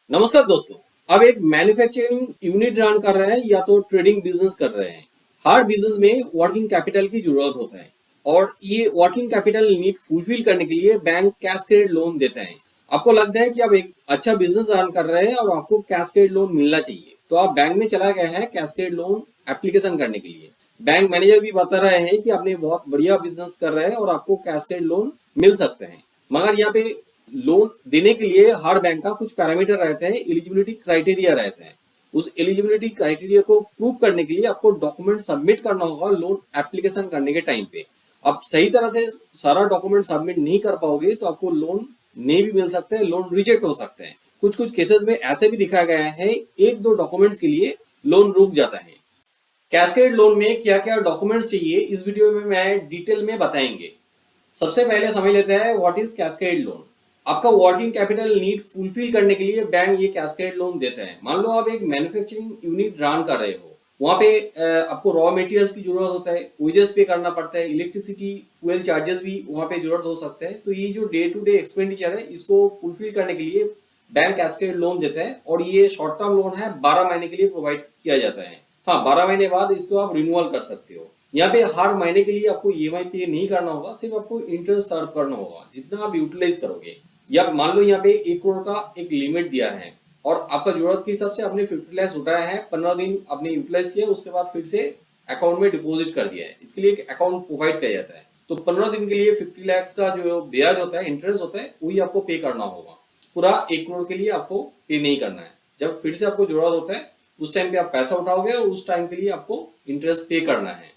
नमस्कार दोस्तों। अब एक मैन्युफैक्चरिंग यूनिट रन कर रहे हैं या तो ट्रेडिंग बिजनेस कर रहे हैं। हर बिजनेस में वर्किंग कैपिटल की जरूरत होता है और ये वर्किंग कैपिटल नीड फुलफिल करने के लिए बैंक कैस्केड लोन देते हैं। आपको लगता है कि आप एक अच्छा बिजनेस रन कर रहे हैं और आपको कैस्केड लोन मिलना चाहिए, तो आप बैंक में चला गए हैं कैस्केड लोन एप्लीकेशन करने के लिए। बैंक मैनेजर भी बता रहे हैं कि आपने बहुत बढ़िया बिजनेस कर रहे हैं और आपको कैस्केड लोन मिल सकते हैं। मगर यहाँ पे लोन देने के लिए हर बैंक का कुछ पैरामीटर रहते हैं, एलिजिबिलिटी क्राइटेरिया रहते हैं। उस एलिजिबिलिटी क्राइटेरिया को प्रूव करने के लिए आपको डॉक्यूमेंट सबमिट करना होगा लोन एप्लीकेशन करने के टाइम पे। आप सही तरह से सारा डॉक्यूमेंट सबमिट नहीं कर पाओगे तो आपको लोन नहीं भी मिल सकते हैं, लोन रिजेक्ट हो सकते हैं। कुछ कुछ केसेस में ऐसे भी दिखाया गया है एक दो डॉक्यूमेंट्स के लिए लोन रुक जाता है। कैस्केड लोन में क्या क्या डॉक्यूमेंट्स चाहिए इस वीडियो में मैं डिटेल में बताएंगे। सबसे पहले समझ लेते हैं व्हाट इज कैस्केड लोन। आपका वर्किंग कैपिटल नीड फुलफिल करने के लिए बैंक ये कैस्केड लोन देते हैं। मान लो आप एक मैन्युफैक्चरिंग यूनिट रन कर रहे हो, वहां पे आपको रॉ मटेरियल्स की जरूरत होता है, वेजेस पे करना पड़ता है, इलेक्ट्रिसिटी फ्यूल चार्जेस भी वहां पे जरूरत हो सकते हैं। तो ये जो डे टू डे एक्सपेंडिचर है इसको फुलफिल करने के लिए बैंक कैस्केड लोन देता है और ये शॉर्ट टर्म लोन है, 12 महीने के लिए प्रोवाइड किया जाता है। हाँ, 12 महीने बाद इसको आप रिन्यूअल कर सकते हो। यहाँ पे हर महीने के लिए आपको ईएमआई पे नहीं करना होगा, सिर्फ आपको इंटरेस्ट सर्व करना होगा जितना आप यूटिलाइज करोगे। या मान लो यहाँ पे 1 करोड़ का एक लिमिट दिया है और आपका जरूरत के हिसाब से आपने 50 लाख उठाया है, 15 दिन आपने यूटिलाइज किया, उसके बाद फिर से अकाउंट में डिपॉजिट कर दिया है। इसके लिए एक अकाउंट प्रोवाइड किया जाता है। तो 15 दिन के लिए 50 लाख का जो ब्याज होता है, इंटरेस्ट होता है, वही आपको पे करना होगा। पूरा 1 करोड़ के लिए आपको पे नहीं करना है। जब फिर से आपको जरूरत होता है उस टाइम पे आप पैसा उठाओगे और उस टाइम के लिए आपको इंटरेस्ट पे करना है।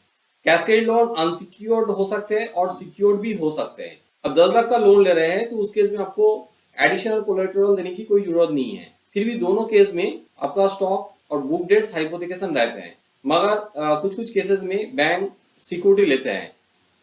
कैस्केड लोन अनसिक्योर्ड हो सकते हैं और सिक्योर्ड भी हो सकते हैं। अब 10 लाख का लोन ले रहे हैं तो उस केस में आपको एडिशनल कोलेटरल देने की कोई जरूरत नहीं है। फिर भी दोनों केस में आपका स्टॉक और बुक डेट्स हाइपोथिकेशन रहते हैं। मगर कुछ कुछ केसेस में बैंक सिक्योरिटी लेते हैं।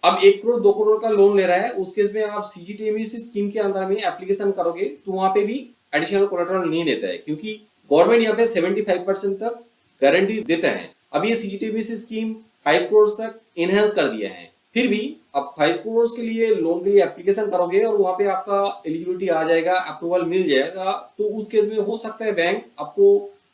अब 1 करोड़ 2 करोड़ का लोन ले रहा है, उस केस में आप सीजीटीएमएसी स्कीम के अंदर में एप्लीकेशन करोगे तो वहां पे भी एडिशनल कोलेटरल नहीं देता है, क्योंकि गवर्नमेंट यहाँ पे 75% तक गारंटी देता है। अब ये सीजीटीएमएसी स्कीम 5 करोड़ तक इनहेंस कर दिया है। फिर भी आप 5 करोड़ के लिए लोन के लिए एप्लीकेशन करोगे और वहां पे आपका एलिजिबिलिटी आ जाएगा, अप्रूवल मिल जाएगा, तो उस केस में हो सकता है बैंक आपको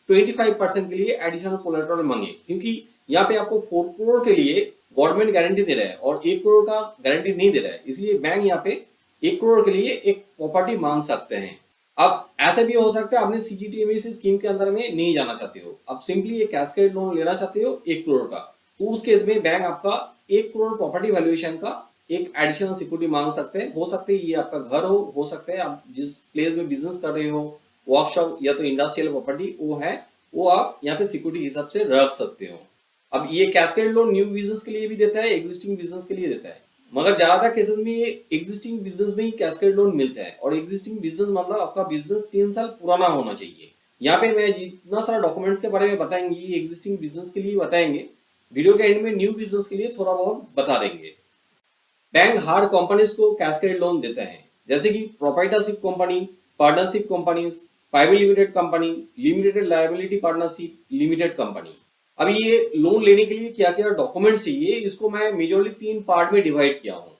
25% के लिए एडिशनल कोलेटरल मांगे, क्योंकि यहाँ पे आपको 4 करोड़ के लिए गवर्नमेंट गारंटी दे रहा है और 1 करोड़ का गारंटी नहीं दे रहा है। इसलिए बैंक यहाँ पे 1 करोड़ के लिए एक प्रॉपर्टी मांग सकते हैं। अब ऐसा भी हो सकता है आपने सीजीटीएमएसी स्कीम के अंदर में नहीं जाना चाहते हो, अब सिंपली एक कैस्केड लोन लेना चाहते हो 1 करोड़ का, तो उस केस में बैंक आपका 1 करोड़ प्रॉपर्टी वैल्यूएशन का एक एडिशनल सिक्योरिटी मांग सकते हैं। हो सकते है ये आपका घर हो सकता है आप जिस प्लेस में बिजनेस कर रहे हो, वर्कशॉप या तो इंडस्ट्रियल प्रॉपर्टी वो है, वो आप यहाँ पे सिक्योरिटी हिसाब से रख सकते हो। अब ये कैस्केड लोन न्यू बिजनेस के लिए भी देता है, एग्जिस्टिंग बिजनेस के लिए देता है। मगर ज्यादातर केसेस में ये एग्जिस्टिंग बिजनेस में ही कैस्केड लोन मिलता है। और एग्जिस्टिंग बिजनेस मतलब आपका बिजनेस 3 साल पुराना होना चाहिए। यहाँ पे मैं जितना सारा डॉक्यूमेंट्स के बारे में बताएंगे ये एग्जिस्टिंग बिजनेस के लिए बताएंगे, वीडियो के एंड में न्यू बिजनेस के लिए थोड़ा बहुत बता देंगे। बैंक हर कंपनीज को कैस्केड लोन देता है, जैसे कि proprietorship company, partnership companies, private limited company, limited liability partnership, limited company. अब ये लोन लेने के लिए क्या क्या डॉक्यूमेंट्स चाहिए इसको मैं मेजरली 3 पार्ट में डिवाइड किया हूँ।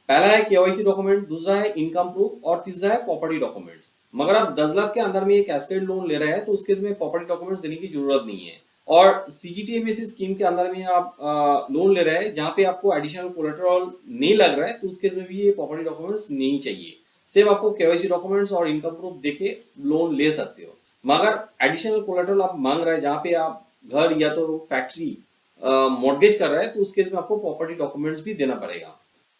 पहला है केवाईसी डॉक्यूमेंट, दूसरा है इनकम प्रूफ और तीसरा है प्रॉपर्टी डॉक्यूमेंट्स। मगर आप 10 लाख के अंदर में ये कैस्केड लोन ले रहे हैं तो उस केस में प्रॉपर्टी डॉक्यूमेंट्स देने की जरूरत नहीं है। और सीजीटीएमएसी स्कीम के अंदर में आप लोन ले रहे हैं जहाँ पे आपको एडिशनल कोलेटरल नहीं लग रहा है तो उस केस में भी ये प्रॉपर्टी डॉक्यूमेंट्स नहीं चाहिए। सिर्फ आपको केवाईसी डॉक्यूमेंट्स और इनकम प्रूफ देके लोन ले सकते हो। मगर एडिशनल कोलेटरल आप मांग रहे हैं जहाँ पे आप घर या तो फैक्ट्री मॉर्गेज कर रहा है तो उस केस में आपको प्रॉपर्टी डॉक्यूमेंट्स भी देना पड़ेगा।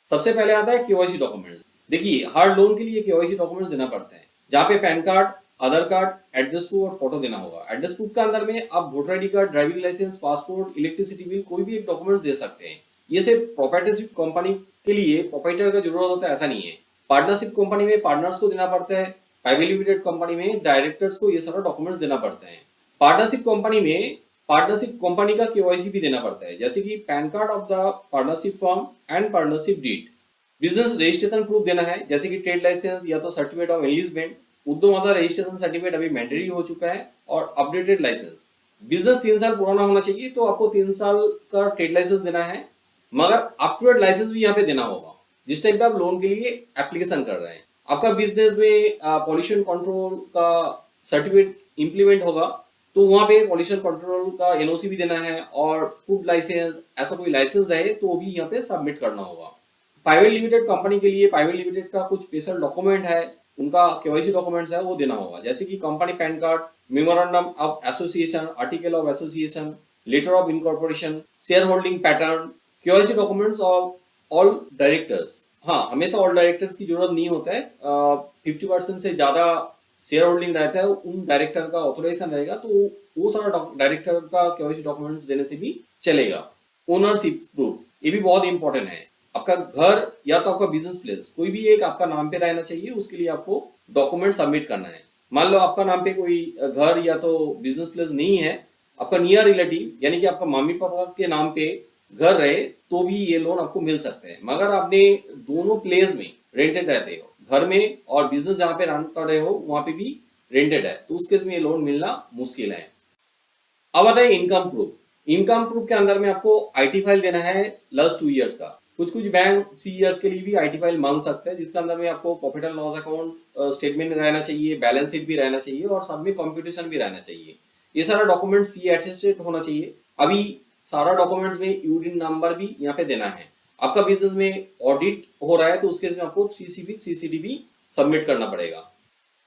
सबसे पहले आता है केवाईसी डॉक्यूमेंट्स। देखिए हर लोन के लिए केवाईसी डॉक्यूमेंट्स देना पड़ता है, जहाँ पे PAN card, Aadhaar card, address proof और फोटो देना होगा। एड्रेस प्रूफ के अंदर में आप voter ID card, driving licence, passport, electricity bill कोई भी एक डॉक्यूमेंट्स दे सकते हैं। ये सिर्फ प्रोप्राइटरशिप कंपनी के लिए प्रोप्राइटर का जरूरत होता है ऐसा नहीं है। पार्टनरशिप कंपनी में पार्टनर्स को देना पड़ता है, प्राइवेट लिमिटेड कंपनी में डायरेक्टर्स को ये सारा डॉक्यूमेंट्स देना पड़ता है। पार्टनरशिप कंपनी में पार्टनरशिप कंपनी का केवाईसी भी देना पड़ता है, जैसे कि PAN card of the partnership firm and partnership deed. Business registration proof देना है, जैसे कि ट्रेड लाइसेंस या तो सर्टिफिकेट ऑफ एनलिस्टमेंट। उद्यमदाता रजिस्ट्रेशन सर्टिफिकेट अभी मैंडेटरी हो चुका है और अपडेटेड लाइसेंस। बिजनेस 3 साल पुराना होना चाहिए तो आपको 3 साल का ट्रेड लाइसेंस देना है। मगर अप टू डेट लाइसेंस भी यहाँ पे देना होगा जिस टाइम पे आप लोन के लिए एप्लीकेशन कर रहे हैं। आपका बिजनेस में पॉल्यूशन कंट्रोल का सर्टिफिकेट इम्प्लीमेंट होगा तो वहां पे पॉल्यूशन कंट्रोल का एनओसी भी देना है, और फूड लाइसेंस ऐसा कोई लाइसेंस रहे तो भी यहाँ पे सबमिट करना होगा। प्राइवेट लिमिटेड कंपनी के लिए प्राइवेट लिमिटेड का कुछ स्पेशल डॉक्यूमेंट है, उनका केवाईसी डॉक्यूमेंट्स है वो देना होगा, जैसे कि company PAN card, memorandum of association, article of association, letter of incorporation, share holding pattern, KYC documents of all directors. हाँ, हमेशा ऑल डायरेक्टर्स की जरूरत नहीं होता है, 50% से ज्यादा शेयर होल्डिंग रहता है उन डायरेक्टर का ऑथोराइजेशन रहेगा तो वो सारा डायरेक्टर का केवाईसी डॉक्यूमेंट्स देने से भी चलेगा। ओनरशिप प्रूफ, ये भी बहुत इंपॉर्टेंट है। आपका घर या तो आपका बिजनेस प्लेस कोई भी एक आपका नाम पे रहना चाहिए, उसके लिए आपको डॉक्यूमेंट सबमिट करना है। मान लो आपका नाम पे कोई घर या तो बिजनेस प्लेस नहीं है, आपका नियर रिलेटिव यानी कि आपका मम्मी पापा के नाम पे घर रहे तो भी ये लोन आपको मिल सकते हैं। मगर आपने दोनों प्लेस में रेंटेड रहते हो, घर में और बिजनेस जहाँ पे रन कर रहे हो वहां पे भी रेंटेड है, तो उस केस में ये लोन मिलना मुश्किल है। अब आता है इनकम प्रूफ। इनकम प्रूफ के अंदर में आपको आईटी फाइल देना है लास्ट 2 इयर्स का। कुछ कुछ बैंक 3 इयर्स के लिए भी आईटी फाइल मांग सकते हैं, जिसके अंदर में आपको profit and loss account statement रहना चाहिए, बैलेंस शीट भी रहना चाहिए और सब में कंप्यूटेशन भी रहना चाहिए। ये सारा डॉक्यूमेंट्स ये अटेस्टेड होना चाहिए। अभी सारा डॉक्यूमेंट्स में यूडिन नंबर भी यहाँ पे देना है। आपका बिजनेस में ऑडिट हो रहा है तो उस केस में आपको 3CB 3CD सबमिट करना पड़ेगा।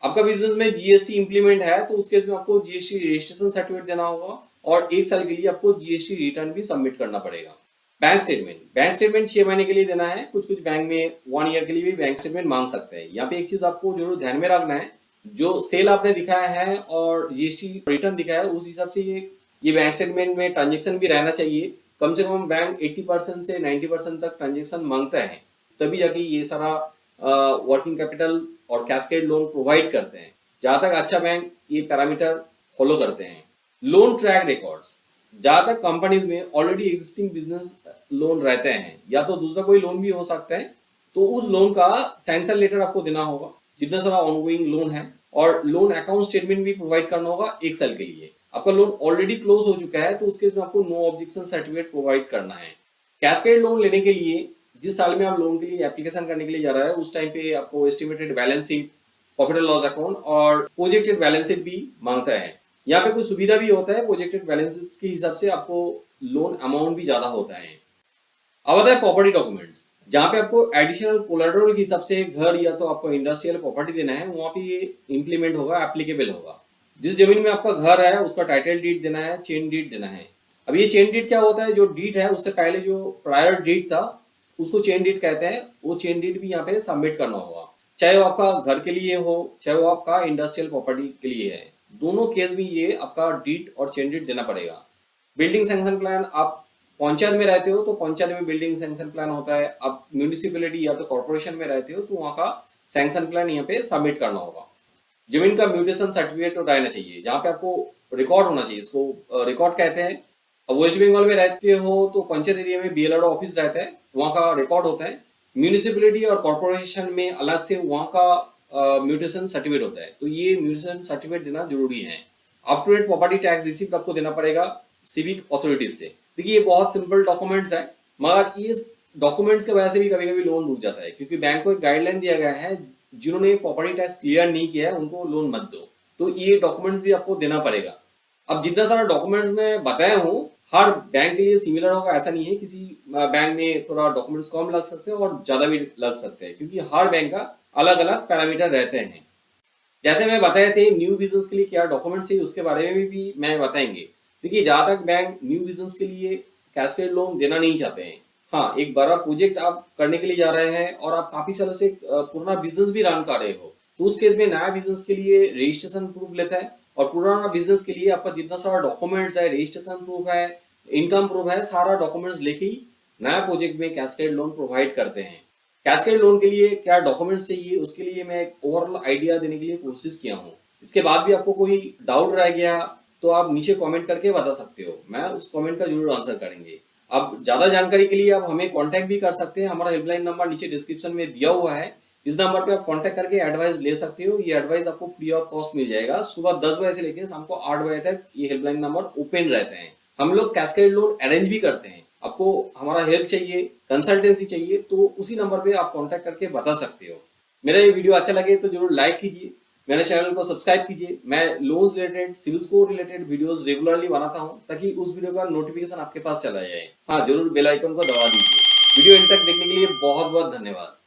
आपका बिजनेस में जीएसटी इंप्लीमेंट है तो उस केस में आपको जीएसटी रजिस्ट्रेशन सर्टिफिकेट देना होगा, और 1 साल के लिए आपको जीएसटी रिटर्न भी सबमिट करना पड़ेगा। बैंक स्टेटमेंट 6 महीने के लिए देना है, कुछ कुछ बैंक में 1 ईयर के लिए भी बैंक स्टेटमेंट मांग सकते हैं। यहाँ पे एक चीज आपको जरूर ध्यान में रखना है, जो सेल आपने दिखाया है और जीएसटी रिटर्न दिखाया है उस हिसाब से ये बैंक स्टेटमेंट में ट्रांजेक्शन भी रहना चाहिए। कम से कम बैंक 80% से 90% तक ट्रांजेक्शन मांगता है, तभी जाके ये सारा वर्किंग कैपिटल और कैस्केड लोन प्रोवाइड करते हैं। जहां तक अच्छा बैंक ये पैरामीटर फॉलो करते हैं। लोन ट्रैक रिकॉर्ड्स, जहां तक कंपनीज में ऑलरेडी एग्जिस्टिंग बिजनेस लोन रहते हैं या तो दूसरा कोई लोन भी हो सकता है, तो उस लोन का सैंक्शन लेटर आपको देना होगा जितना सारा ऑनगोइंग लोन है, और लोन अकाउंट स्टेटमेंट भी प्रोवाइड करना होगा 1 साल के लिए। आपका लोन ऑलरेडी क्लोज हो चुका है तो उसके में आपको नो ऑब्जेक्शन सर्टिफिकेट प्रोवाइड करना है। कैस्केड लोन लेने के लिए जिस साल में आप लोन के लिए एप्लीकेशन करने के लिए जा रहा है उस टाइम पे आपको estimated balance sheet, profit and loss account और प्रोजेक्टेड बैलेंस शीट भी मांगता है। यहाँ पे कुछ सुविधा भी होता है, प्रोजेक्टेड बैलेंस शीट के हिसाब से आपको लोन अमाउंट भी ज्यादा होता है। अब आता है प्रॉपर्टी डॉक्यूमेंट्स, जहाँ पे आपको एडिशनल कोलैटरल के हिसाब से घर या तो आपको इंडस्ट्रियल प्रॉपर्टी देना है, वहाँ पे ये इंप्लीमेंट होगा, एप्लीकेबल होगा। जिस जमीन में आपका घर है उसका टाइटल डीड देना है, चेन डीड देना है। अब ये चेन डीड क्या होता है, जो डीड है उससे पहले जो प्रायर डीड था उसको चेन डीड कहते हैं, वो चेन डीड भी यहाँ पे सबमिट करना होगा, चाहे वो आपका घर के लिए हो चाहे वो आपका इंडस्ट्रियल प्रॉपर्टी के लिए है। दोनों केस में ये आपका डीड और चेन डीड देना पड़ेगा। बिल्डिंग सैंक्शन प्लान, आप पंचायत में रहते हो तो पंचायत में बिल्डिंग सैंक्शन प्लान होता है। आप म्यूनिसिपैलिटी या तो कॉर्पोरेशन में रहते हो तो वहाँ का सैंक्शन प्लान यहाँ पे सबमिट करना होगा। जमीन का म्यूटेशन सर्टिफिकेट तो रहना चाहिए, जहाँ पे आपको रिकॉर्ड होना चाहिए, इसको रिकॉर्ड कहते हैं। अब वेस्ट बंगाल में रहते हो तो पंचायत एरिया में बीएलआरओ ऑफिस रहता है, वहाँ का रिकॉर्ड होता है। म्यूनिसिपैलिटी और कॉर्पोरेशन में अलग से वहाँ का म्यूटेशन सर्टिफिकेट होता है, तो ये म्यूटेशन सर्टिफिकेट देना जरूरी है। Up to date property tax receipt आपको देना पड़ेगा सिविक अथॉरिटीज से। देखिए ये बहुत सिंपल डॉक्यूमेंट्स है, मगर इस डॉक्यूमेंट्स की वजह से भी कभी कभी लोन रुक जाता है, क्योंकि बैंक को एक गाइडलाइन दिया गया है जिन्होंने प्रॉपर्टी टैक्स क्लियर नहीं किया है उनको लोन मत दो, तो ये डॉक्यूमेंट भी आपको देना पड़ेगा। अब जितना सारा डॉक्यूमेंट्स मैं बताया हूँ हर बैंक के लिए सिमिलर होगा ऐसा नहीं है, किसी बैंक में थोड़ा डॉक्यूमेंट्स कम लग सकते हैं और ज्यादा भी लग सकते हैं, क्योंकि हर बैंक का अलग अलग पैरामीटर रहते हैं। जैसे मैं बताए थे न्यू बिजनेस के लिए क्या डॉक्यूमेंट्स चाहिए उसके बारे में भी मैं बताएंगे। देखिए जहां तक बैंक न्यू बिजनेस के लिए कैस्केड लोन देना नहीं चाहते हैं, हाँ एक बड़ा प्रोजेक्ट आप करने के लिए जा रहे हैं और आप काफी सालों से पुराना बिजनेस भी रन कर रहे हो, तो उस केस में नया बिजनेस के लिए रजिस्ट्रेशन प्रूफ लेता है, और पुराना बिजनेस के लिए आपका जितना सारा डॉक्यूमेंट्स है, रजिस्ट्रेशन प्रूफ है, इनकम प्रूफ है, सारा डॉक्यूमेंट्स लेके ही नया प्रोजेक्ट में कैस्केड लोन प्रोवाइड करते हैं। कैस्केड लोन के लिए क्या डॉक्यूमेंट्स चाहिए उसके लिए मैं एक ओवरऑल आइडिया देने के लिए कोशिश किया हूँ। इसके बाद भी आपको कोई डाउट रह गया तो आप नीचे कमेंट करके बता सकते हो, मैं उस कमेंट का जरूर आंसर करेंगे। अब ज्यादा जानकारी के लिए आप हमें कांटेक्ट भी कर सकते हैं, हमारा हेल्पलाइन नंबर नीचे डिस्क्रिप्शन में दिया हुआ है, इस नंबर पे आप कांटेक्ट करके एडवाइस ले सकते हो। ये एडवाइस आपको फ्री ऑफ कॉस्ट मिल जाएगा। सुबह 10 बजे से लेकर शाम को 8 बजे तक ये हेल्पलाइन नंबर ओपन रहते हैं। हम लोग कैस्केड लोन अरेंज भी करते हैं। आपको हमारा हेल्प चाहिए, कंसल्टेंसी चाहिए तो उसी नंबर पे आप कांटेक्ट करके बता सकते हो। मेरा ये वीडियो अच्छा लगे तो जरूर लाइक कीजिए, मेरे चैनल को सब्सक्राइब कीजिए। मैं loans related, CIBIL score related videos regularly बनाता हूं ताकि उस वीडियो का नोटिफिकेशन आपके पास चला जाए। हाँ, जरूर बेल आइकन को दबा दीजिए। वीडियो एंड तक देखने के लिए बहुत बहुत धन्यवाद।